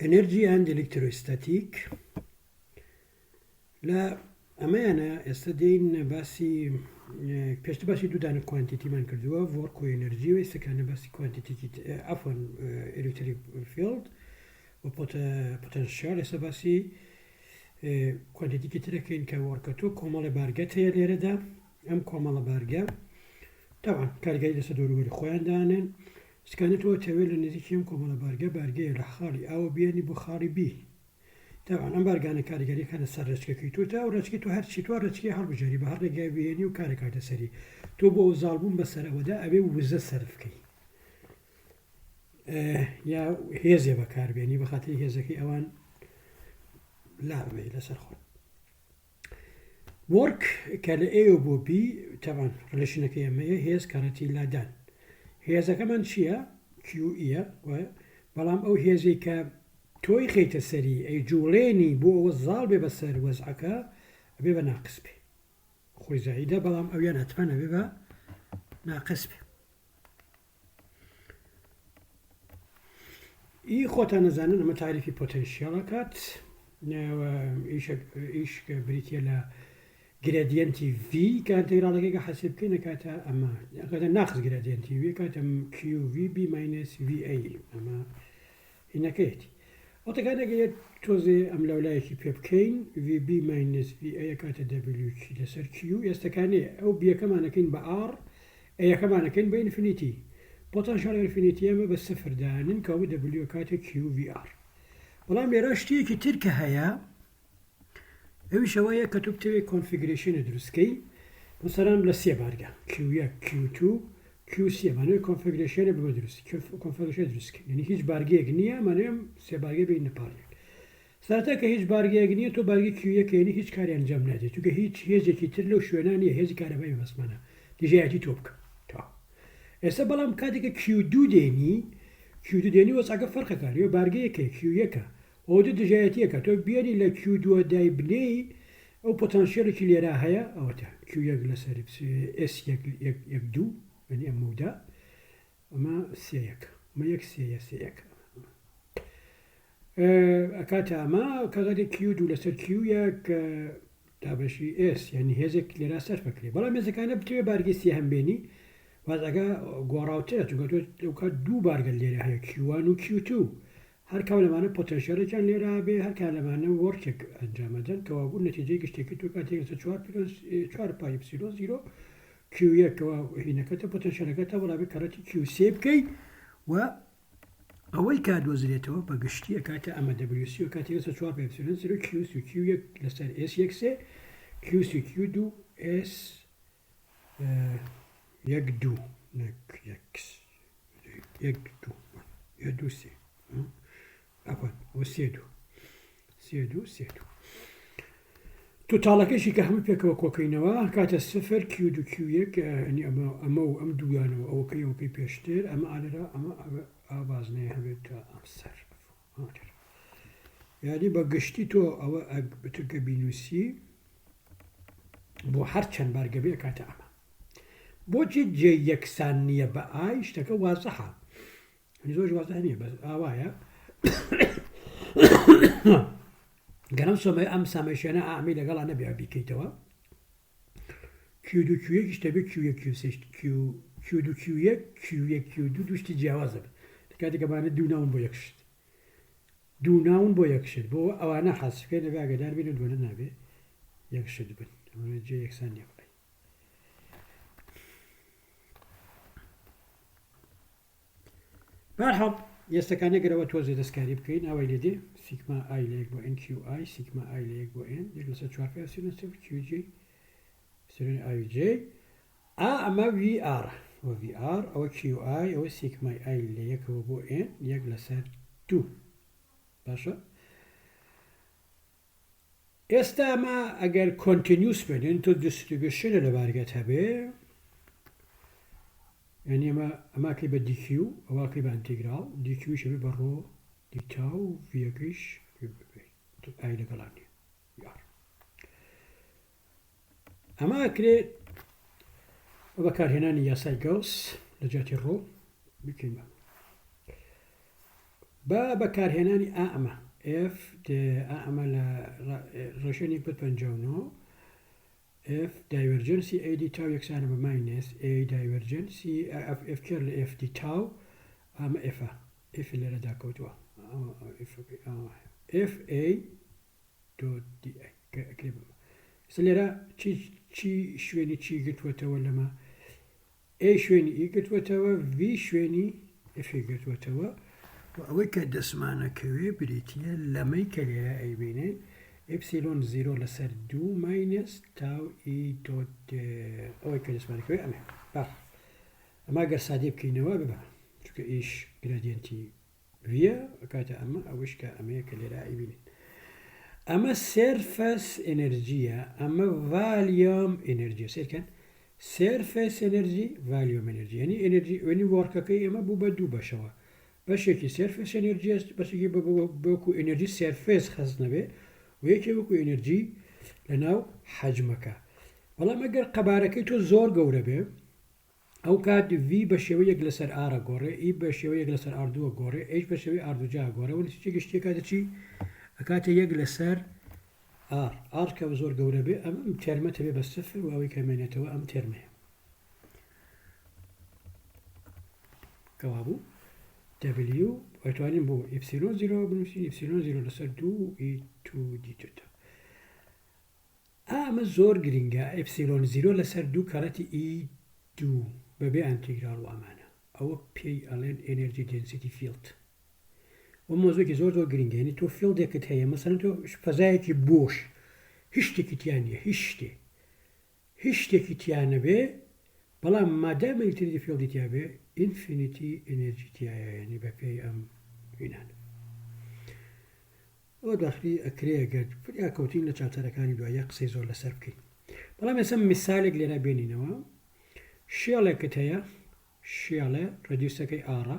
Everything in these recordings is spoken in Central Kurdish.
Energy and electrostatic. لا أمانة استدين باسي پێشتر باسی دوودانە کوانتیتیمان کردووە ڤۆرک و ئێنەرژی و ئێستا کانە باسی کوانتیتی ئەفۆن ئێلکتریک فیلد و پۆتەنشیال ئێستا باسی کوانتیتیکی ترەکەین کە وەرکەتۆ کۆمەڵی بارگەت هەیە لێرەدا ئەم کۆمەڵە بارگە تاوان کارگای لەسەر دەوروبەری خۆیان دانێن سکانێتەوە تەوێت لە نزیکی ئەم کۆمەڵە بارگە بارگەیە لە خاڵی ئاوە بێنی بۆ خاڵی بی طبعا ئەم بارگانە کاریگەریەکانە سەر ڕێچکەکەی تۆ تا و ڕێچکی تۆ هەرچی تو ڕێچکی هەڵبژێری بە هەر ڕێگای بێنی و کارێکاتە سەری تۆ بۆ زاڵبوون بەسەرەوەدا ئەبێ وزە سەرف بکەی یا هێزێ بەکاربێنی بەخاتەی هێزەکەی ئەوان لاوێ لەسەر خۆ وەرک کە لە ئێ بۆ بی تەوان ڕلێشنەکەی ئەمەیە هێز کارەتی لادان هێزەکەمان چییە؟ QE بەڵام ئەو هێزی کە تۆی خەیتە سەری ئەی جوڵێنی بۆ ئەوە زاڵ بێ بەسەر وەزعەکە ئەبێ بە ناقس بێ خۆی زاییدە بەڵام ئەویان هەتمەن ئەبێ بە ناقس بێ ئی خۆتان نەزانن ئەمە تاریفی پۆتەنشیاڵەکات ئیش کە بریتە لە گرێدیەنتی V کە ئینتەگراڵەکەی کە حەسب بکەین کاتە ئەمە کاتە ناقس گرێدیەنتی V کاتە QVB - VA ئەمە هینەکەیەتی ئۆتەکانەگەیت تۆزێ ئەم لەولایەکی پێ بکەین VB - VA کاتە WQ لەسەر Q ئێستەکانێ ئەو بیەکەمانەکەین بە R ئەیەکەمانەکەین بە ئینفینیتی پۆتەنشیال ئینفینیتی ئەمە بە سفر دانن کە بە W کاتە QVR بەڵام لێرە شتێکی تر کە هەیە ئەویشەوەیە کە تۆ بتەوێت کۆنفیگرێشنە دروستکەی مثلەن لە سێ بارگە Q1 Q2 QC مانەوەی کۆنفیگرێشنە بە دروستی کۆنفیگرێشن دروستکەی یعنی هیچ بارگەیەک نییە مانەوێم سێ بارگە بین نەپاڵێک سەرەتا کە هیچ بارگەیەک نییە تۆ بارگی Q1 کەێنی هیچ کاری ئەنجام نادێت چونکە هیچ هێزێکی تر لەو شوێنانیە هێزی کارەبای بەسمانە دیژایەتی تۆ بکە ئێستا بەڵام کاتێککە Q2 دێنی Q2 دێنی وەساگە فەرقەکاری و بارگەیەکە Q1کە ئەو دژایەتیەکە تۆ بێنی لە Q2 دای بنێی ئەو پۆتەنشیالێکی لێرە هەیە ئەوەتە Q1 لەسەر S1 2 يعني أمودا وما سيك ما يكسي سيك أكاتا ما كغادي كيو دولا سر كيو ياك تابشي إس يعني هزك لرا سر فكري بلا مزك أنا بتوي بارجي سيهم بيني وهذا كا غوراوتة تقول دو بارج اللي هي Q1 و Q2 هر كلام معنا potential كان لرا به هر كلام معنا work أنجامدن كوابون نتيجة كشتكي تو كاتي شوار باي بسيلو زيرو Q1 هنا كتب potential كتب ولا بكرتي Q سيب كي و أول كاد وزريته بقشتي كاتا أما WC وكاتي لسه شوار بيبسلون زيرو Q سو Q1 لسه S يكسي Q سو Q2 S يكدو نك يكس يكدو يدو سي عفوا وسيدو سيدو توتالەکەشی کە هەموو پێکەوە کۆکەینەوە کاتە سفر Q2 Q1 ئەنی ئەمە و ئەم دوویانەوە ئەوەکەی پێشتر ئەمە ئالرا ئەمە ئابازنەیە هەبێت تا ئەم سەر یعنی بە گشتی تۆ ئەوە بترکە بینوسی بۆ هەر چەند بارگەبێ کاتە ئەمە بۆچی جێ یەکسان نییە بە ئای شتەکە وازەحە زۆر وازە نییە بەس ئاوایە گەرم سۆمە ئەم سامەشێنە ئامی لەگەڵا نەبێ بیکەیتەوە Q2 Q1 شتەبێ Q1 Q2 Q1 Q1 Q2 دوشتی جیاوازە بێت کاتێکەمانە دوو ناون بۆ یەکشت دوو ناون بۆ یەکشت بۆ ئەوانە حەسکەی لەبێ ئاگادار بێن و دوێنە نابێ یەکشت بن ئەوانە جێ یەکسان نیە بڵێ بەرحەڵ ئێستەکانێکەوە تۆزێ دەستکاری بکەین ئەوەی لێدێ سیگما ئای لە یەک بۆ NQI سیگما ئای لە یەک بۆ N یەک لەسەر 4 QG سرین IJ ئەمە VR و VR ئەوە QI ئەوە سیگمای ئای لە یەکەوە بۆ N یەک لەسەر 2 باشە ئێستا ئەمە ئەگەر کۆنتینیوس بێنێن تۆ دیستریبیوشنە لە بارگەت هەبێ يعني أما كي بدي كيو أو كي بانتجرال دي كيو شبه برو دي تاو في كيش أي لقلاني يار أما كري وبكار هنا ياساي جوس لجاتي الرو بكلمة بەکارهێنانی ئەمە F ئەمە لە ڕێشێنی بێت 59 F دایڤەرجەنسی A دی تاو یەکسانە بە ماینەس A دایڤەرجەنسی F کێر لە F دی تاو ئەمە F لێرە داکەوتووە F A دوت دی لێرە چی شوێنی چی گرتووەتەوە لەمە A شوێنی ئی گرتووەتەوە V شوێنی F گرتووەتەوە ئەوەی کە دەسمانەکەوێ بریتە لەمەی کە لێرە ئەیبینێن ئپسیلۆن 0 لەسەر 2 ماینەس تاو ئی دۆت ئەوەی کە دەسمانەکەوێ ئەمە ئەمە گەر سادێ بکەینەوە ببە چونکە ئیش گرادیەنتی ڤە کاتە ئەمە ئەوش کە ئەمەیە کە لێرە ئەیبینێن ئەمە سێرفەس ئێنەرژیە ئەمە ڤالیۆم ئێنەرژیە سێرکەن سێرفەس ئێنەرژی ڤالیۆم ئێنەرژی یعنی ئێنەرژی وێنی وەرکەکەی ئێمە بوو بە دوو بەشەوە بەشێکی سێرفەس ئێنەرژی بەشێکی بۆکو ئێنەرژی سێرفەس خەست نەبێ و یەکێ وەکو ئێنەرژی لەناو حەجمەکە بەڵام ئەگەر قەبارەکەی تۆ زۆر گەورە بێ ئەو کات V بە شێوەیەک لەسەر ئارە گۆڕێ ئی بە شێوەیەک لەسەر ئاردووە گۆڕێ H بە شێوەی ئاردوجا گۆڕێ و نتیجەی گشتێکاتە چی ئەکاتە یەک لەسەر ئار کە زۆر گەورە بێ ئەم تێرمەتە بێ بە سفر و ئەوەی کەمێنێتەوە ئەم تێرمەیە کەوابوو W ئەتوانین بۆ ئپسیلۆن 0 بنووسین ئپسیلۆن 0 لەسەر 2 ئی 2 دیتە ئەمە زۆر گرنگە ئپسیلۆن 0 لەسەر 2 کارەتی ئی 2 بەبێ ئەنتیگرال و ئەمانە ئەوە پێی ئەڵێن ئێنەرژی دێنسیتی فیلد و مۆزۆکی زۆر زۆر گرنگێنی تۆ فیلدێکت هەیە مەسەن تۆ فەزایەکی بۆش هیچ شتێکی تیان نیە هیچ شتێکی تیانە بێ بەڵام مادامە ئیلکتریکی فیلدی تیا بێ ئینفینیتی ئێنەرژی تایە یعنی بە پێی ئەم هینانە ئەوە داخلی ئەکرێگەر فریا کەوتین لە چارتەرەکانی دوایە قسەی زۆر لەسەر بکەین بەڵام ئێستا میسالێک لێرە بێنینەوە شێڵێکت هەیە شێڵێ ڕەدیوسەکەی ئاڕە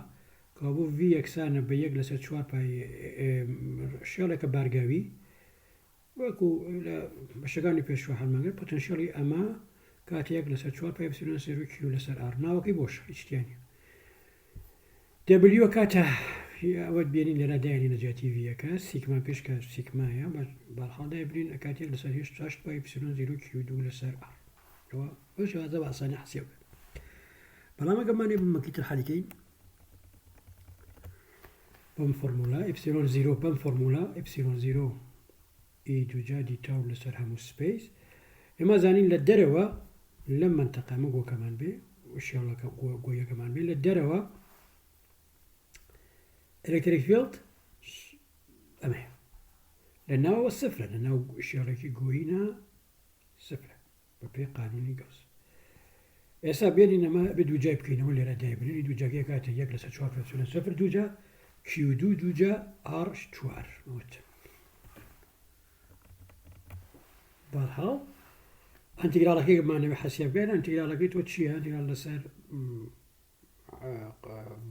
کابوو V یەکسانە بە 1 لەسەر 4 پای شێڵێکە بارگاوی وەکو لە بەشەکانی پێشوە هەڵمەگەر پۆتەنشیاڵی ئەمە کاتی 1 لەسەر 4 پای ئپسیلۆن 0 کیو لەسەر ئار ناوەکەی بۆش هیچیانی W کاتە ئەوەت بێنین لێرە دایانی نەجاتی ڤەکە سیگما پێش کە سیگمایە بەڵخاڵدای برین ئەکاتێک لەسەر 8 پای ئپسیلۆن 0 کیو 2 لەسەر ئار ئەوە بەش وازە بە ئاسانی حەسێ بکەن بەڵام ئەگەمانێ بمەکیتر حەلیکەین بەم فۆرمولا ئپسیلۆن 0 بەم فۆرمولا ئپسیلۆن 0 ئی دوجا دی تاو لەسەر هەموو سپەیس ئێمە زانین لە دەرەوە لەم منتەقەمە گۆکەمان بێ شێڵەکە گۆیەکەمان بێ لە دەرەوە ئەلێکتریک فیلد ئەمە لە ناوەوە سفرە لە ناو شێڵێکی گۆیینە سفرە بە پێی قانونی گەوس ئێستا بێنین ئەمە بێ دووجای بکەینەوە لێرە دایبرێنی دووجاگەی کاتە 1 لەسەر 4 ئپسیلۆن 0 دووجا کیو 2 دووجا ئار 4 بەڵحاڵ ئەنتیگرالەکەیمانەوە حەسیابگەن ئەنتیگرالەکەی تۆ چییە ئەنتیگرال لەسەر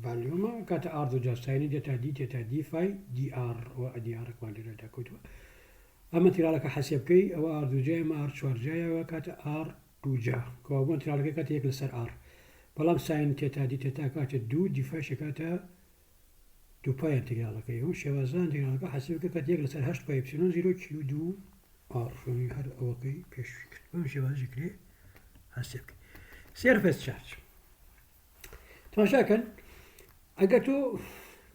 ڤالیۆمە کاتە ئار دووجا ساینی دێتا دی تێتا دی فای دی ئار و ئەدی ئارەکمان لێرە داکەوتووە ئەمە ئەنتیگرالەکە حەسیابکەی ئەوە ئار دووجای ئەمە ئار 4 جایەوە کاتە ئار دووجا کەوا بۆ ئەنتیگرالەکەی کاتە 1 لەسەر ئار بەڵام ساین تێتا دی تێتا کاتە 2 دیفایشە کاتە دووپای ئەنتیگرالەکەی و شێوازە ئەنتیگرالەکە حەسیبکە کاتە 1 لەسەر 8 پای ئپسیلۆن 0 کیو 2 ئارفۆنی هەر ئەوەکەی پێشوی کرد بەم شێوازی کرێ حەسێب بکەین سێرفەس چارج تەماشاکەن ئەگەر تۆ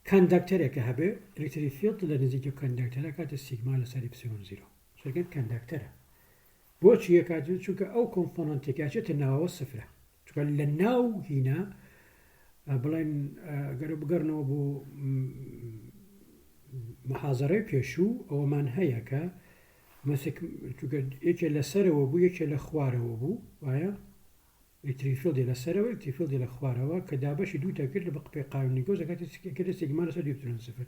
کەندەکتەرێکە هەبێ ئەلێکتریک فیلد لە نزیکی کەندەکتەرە کاتە سیگما لەسەر ئپسیلۆن 0 سەرگەن کەندەکتەرە بۆچی کاتە چونکە ئەو کۆمپۆنەنتێکیاچێتە ناوەوە سفرە چونکە لە ناو هینە بڵێن ئەگەر بگەڕنەوە بۆ محازەرەی پێشوو ئەوەمان هەیە کە یەکێ لەسەرەوە بوو یەکێ لە خوارەوە بوو وایە ئەلێکتریک فیلدی لەسەرەوە ئەلێکتریک فیلدی لە خوارەوە کە دابەشی دوو تەکرد لە بەقپێ قانونی گۆز کاتێ سیگما لەسەر 2 سفر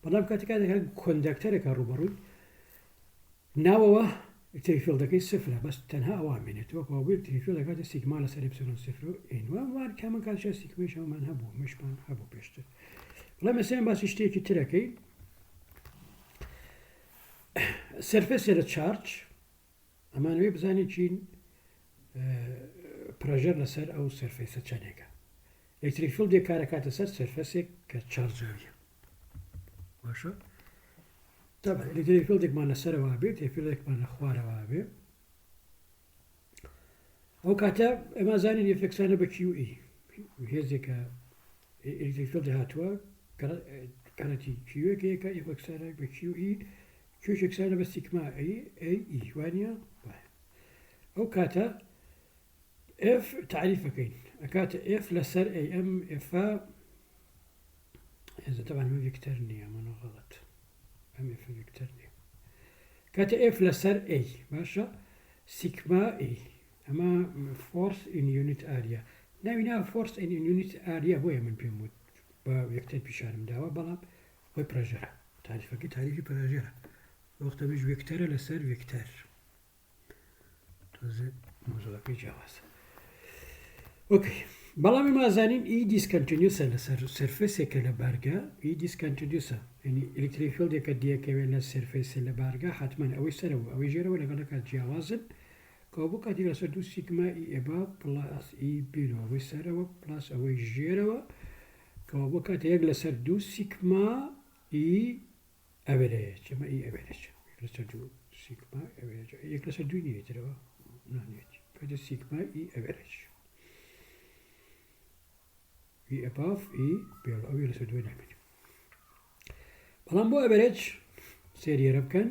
بەڵام کاتێکا کۆندەکتەرێکە ڕوبەڕووی ناوەوە ئەلێکتریک فیلدەکەی سفرە بەس تەنها ئەوامێنێتەوە کە بوو ئەلێکتریک فیلدەکاتە سیگما لەسەر ئپسیلۆن 0 ئێنوان کامە کاتشە سیگمەیشەوەمان هەبوو مشمان هەبوو پێشتر بەڵام ئێستا باسی شتێکی ترەکەی سەرفەسێ لە چارج ئەمانوێ بزانێت چین پرەژەر لەسەر ئەو سەرفەسە چەندێکە ئەلێکتریک فیلدێک کارەکاتە سەر سەرفەسێک کە چارجاویە باشە طبعا ئەلکتریک فیلدێکمان لەسەرەوە بێت فیلدێکمان لە خوارەوە بێ ئەو کاتە ئێمە زانین ئێفێکسانە بە QE هێزێکە ئەلکتریک فیلدی هاتووە کەرەتی Qەکەیەکە ئێفێکسانە بە QE کوێشێکسانە بە سیگما AE وانە ئەو کاتە F تعریفەکەین ئەکاتە F لەسەر AM F هێزە طبعا من ڤیکتەر نییە منە غەڵەت ئەم F ڤیکتەر نییە کاتە F لەسەر A باشە سیگما A ئەمە فۆرس ئین یونیت ئاریا ناوینا فۆرس ئین یونیت ئاریا بۆیە من پێم وت بە ڤیکتەر پیشانم داوە بەڵام بۆی پرەژەرە تعریفەکەی تاریفی پرەژەرە وەختە بێژ ڤیکتەرە لەسەر ڤیکتەر تۆزێ مۆزوعەکەی جیاوازە ئۆکەی بەڵام ئێمە زانین ئی دیسکەنتینیوسە لەسەر سەرفێسێکە لە بارگە ئی دیسکەنتینیوسە یعنی ئەلکتریک فیلدێکە دیەکەوێت لە سەرفێسێ لە بارگە حتمما ئەوەی سەرەوە ئەوەی ژێرەوە لەگەڵ کات جیاوازن کە بۆ کاتی لەسەر دوو سیگما ئی ئێبا پڵاس ئی بیرەوە ئەوەی سەرەوە پلاس ئەوەی ژێرەوە کەەوە بۆ کاتە یەک لەسەر دوو سیگما ئی ئەوێرەیە چەمە ئی ئەوێرەچ لەسەر دوو سیگما ئەوێرە یەک لەسەر دوو نیەترەوە نانێت کاتە سیگما ئی ئەوێرەچ ئی ئەباف ئی بێڵ ئەوی لەسەر دوای نامێت بەڵام بۆ ئەوێرەچ سێریێرە بکەن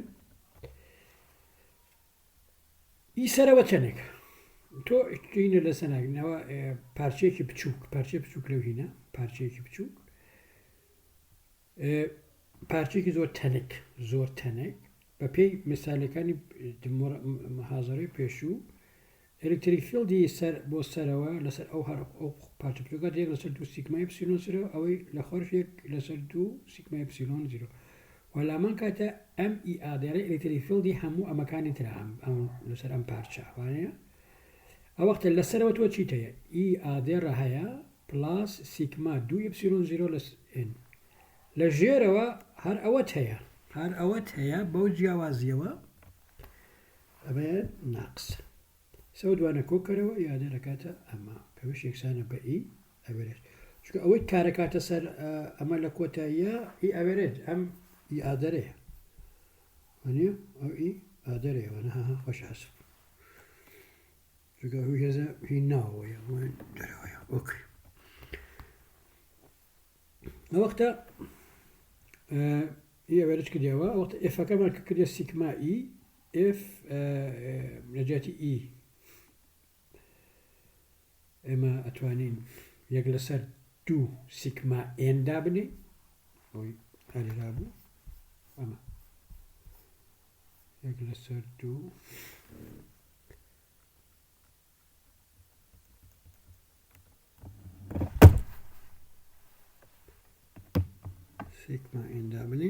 ئی سەرەوە چەندێک تۆ هینە لە سەناگنەوە پارچەیەکی بچووک پارچەی بچووک لەو هینە پارچەیەکی بچووک پارچێکی زۆر تەنێک بە پێی مثالەکانی محازەرەی پێشوو ئەلکتریک فیلدی سەر بۆ سەرەوە لەسەر ئەو هەر ئەو پارچە بچووکات یەک لەسەر دوو سیگمای ئەپسیلۆن زیرۆ ئەوەی لە خۆرشێک لەسەر دوو سیگمای ئەپسیلۆن زیرۆ وەلامان کاتە ئەم ئی ئادێرە ئەلکتریک فیلدی هەموو ئەمەکانی ترە لەسەر ئەم پارچە وانەیە ئەو وەختە لەسەرەوە تۆ چیت هەیە ئی ئادێرە هەیە پلاس سیگما دوو ئەپسیلۆن زیرۆ لەسN لە ژێرەوە هەر ئەوەت هەیە بەو جیاوازیەوە ئەمە ناقس سەو دوانە کۆکەرەوە یادە دەکاتە ئەمە کەوش یەکسانە بە ئی ئەوێرێت چونکە ئەوەی کارەکاتە سەر ئەمە لە کۆتاییە ئی ئەوێرێت ئەم ئی ئادەرەیە وانە ئەو ئی ئادەرەیەوە نەها خۆش حەسب چونکە هەوی هێزە هی ناوەیە دەرەوەیە ئۆکەی ئەوەختە ئی ئەوێرەچ کردیەوە وەختە ئێفەکەمان کە کردێ سیگما ئی ئف لەجاتی ئی ئێمە ئەتوانین یەک لەسەر دوو سیگما ئێندا بنێ ئەوی کارێرا بوو ئەمە یەک لەسەر دوو سیگما ئێندا بنێ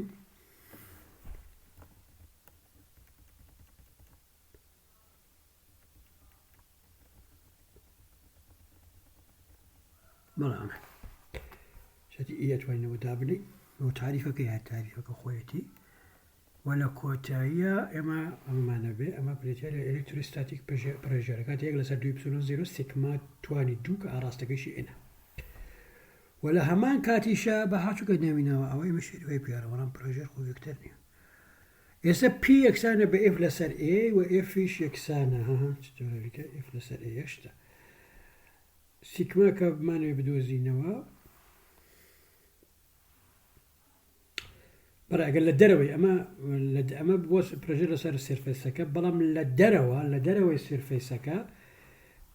بەڵام شتی ئی ئەتوانینەوە دابنێ ئەو تاریفەکەی هەیە تاریفەکە خۆیەتی وە لە کۆتاییە ئێمە ئەمەمانە بێ ئەمە پرێتیا لە ئەلکتروستاتیک پرێژەرەکات یەک لەسەر دوو ئەپسیلۆن زیرۆ سیگما توانی دوو کە ئاراستەکەیشی ئێنە وە لە هەمان کاتیشە بە هاچووکە ناوینەوە ئەوەی مەشێت وی پیاڕە وەڵام پرۆژەر خۆ ڤیکتەر نییە ئێستا پی یەکسانە بە F لەسەر A و Fیش یەکسانە چۆرەکە F لەسەر A یەشتە سیگما کە بمانەوێ بدۆزینەوە بەڕێ ئەگەر لە دەرەوەی ئەمە بۆ پرۆژەر لەسەر سێرفێسەکە بەڵام لە دەرەوەی سێرفێسەکە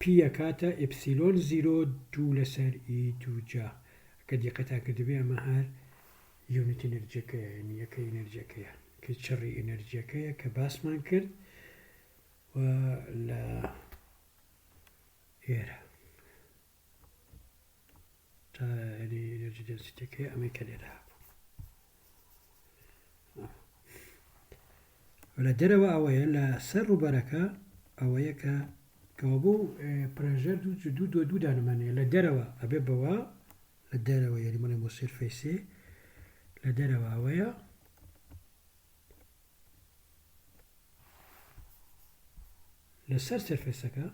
پیە کاتە ئپسیلۆن زیرۆ دوو لەسەر ئی دوو جا کە دیقەتا کردبێ ئەمە هەر یونیت ئێنەرجیەکەیە یعنی یەکە ئێنەرجیەکەیە کە چڕی ئێنەرجیەکەیە کە باسمان کرد و لە ئێرە تا ئێنەرجی دەنسیتەکەی ئەمەی کە لێرە لە دەرەوە ئەوەیە لە سەر ڕووبەرەکە ئەوەیە کە کەەوە بۆ پرۆژەر دوو دانمانەیە لە دەرەوە ئەبێ بەوە لە دەرەوە یاریمەڵێ بۆ سێرفەیسێ لە دەرەوە ئەوەیە لەسەر سەرفێسەکە